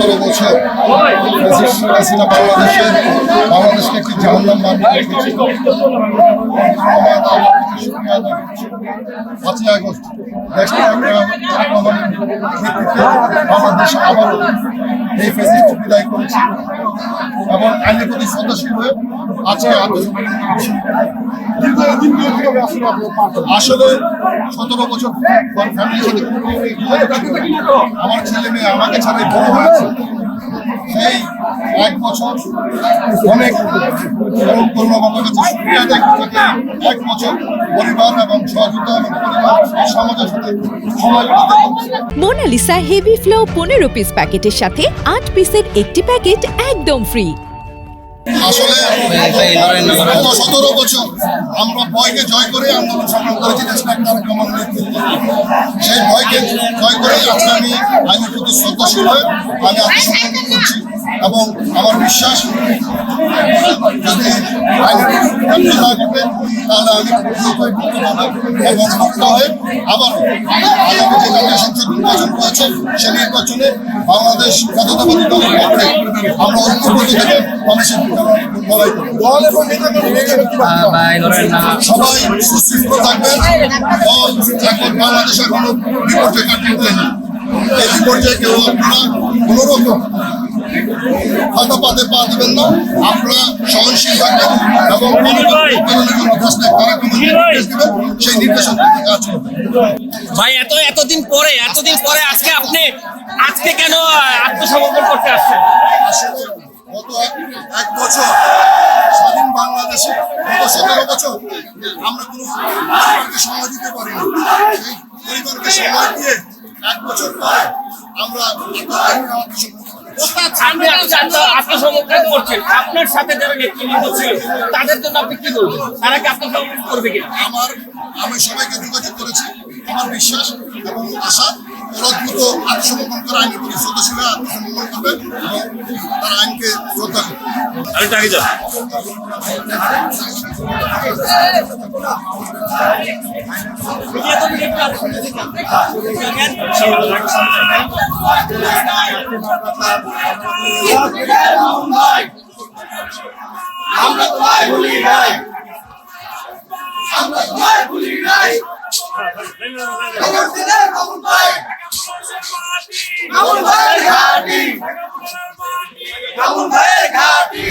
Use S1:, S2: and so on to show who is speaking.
S1: 17 বছর বাংলাদেশকে একটি জাহান্নাম বানিয়ে রেখেছে। 5ই আগস্ট বাংলাদেশ আবারও এই ফ্যাসিস্ট বিদায় করেছে এবং আইনের প্রতি শ্রদ্ধাশীল হয়ে আজকে আসলে 17 বছর ফ্যামিলির সাথে আমার ছেলে মেয়ে আমাকে ছাড়াই বড় হয়েছে। সেই 1 বছর অনেক কর্মকর্তার কাছে শুক্রিয়া আদায় করতে গিয়ে 1 বছর পরিবার এবং সহযোগিতা এবং পরিবার সমাজের সাথে সময় কাটাতে।
S2: মোনালিসা হেভি ফ্লো 15 পিস প্যাকেটের সাথে 8 পিসের একটি প্যাকেট একদম ফ্রি।
S1: আসলে 17 বছর আমরা ভয়কে জয় করে আন্দোলন সংগ্রাম করেছি সেই ভয়কে জয় করে আজকে আমি আইনের প্রতি শ্রদ্ধাশীল হয়ে আমি আত্মসমর্পণ করছি এবং আমার বিশ্বাস যদি আইনের না করবে তাহলে আমি এবং মুক্ত হয়ে আবার আগামী যে জাতীয় সংসদ নির্বাচন রয়েছে সে নির্বাচনে বাংলাদেশ জাতীয়তাবাদী দলের পক্ষে আমরা ঐক্যবদ্ধ থেকে মানুষের সবাই সুশৃঙ্খল থাকবেন। এখন বাংলাদেশ এখনো বিপর্যয় কাটিয়ে দেয়নি। এই বিপর্যয়ে কেউ আপনারা কোনোরকম হাতাপাতে পা দিবেন না। আপনারা সহনশীল থাকবেন এবং সেই নির্দেশন কাজ করবেন।
S3: ভাই এতদিন পরে আজকে কেন আত্মসমর্পণ করতে আসছেন?
S1: গত 1 বছর স্বাধীন বাংলাদেশে গত 17 বছর আমরা কোনো পরিবারকে সময় দিতে পারিনি। সেই পরিবারকে সময় দিয়ে 1 বছর পরে আমরা
S3: আত্মসমর্পণ করছেন। আপনার সাথে যারা নেতৃবৃন্দ ছিল তাদের জন্য আপনি কি বলবেন? তারা কি আত্মসমর্পণ করবে কিনা?
S1: আমি সবাইকে যোগাযোগ করেছি। আমার বিশ্বাস এবং আশা ওরা দ্রুত আত্মসমর্পণ করে আইনের প্রতি শ্রদ্ধাশীল হয়ে আত্মসমর্পণ করবে এবং তারা আইনকে শ্রদ্ধা করবে।
S4: আমরা তোমায় ভুলি নাই, আমরা তোমায় ভুলি নাই। মামুন ভাইয়ের ঘাটি, মামুন ভাইয়ের ঘাটি।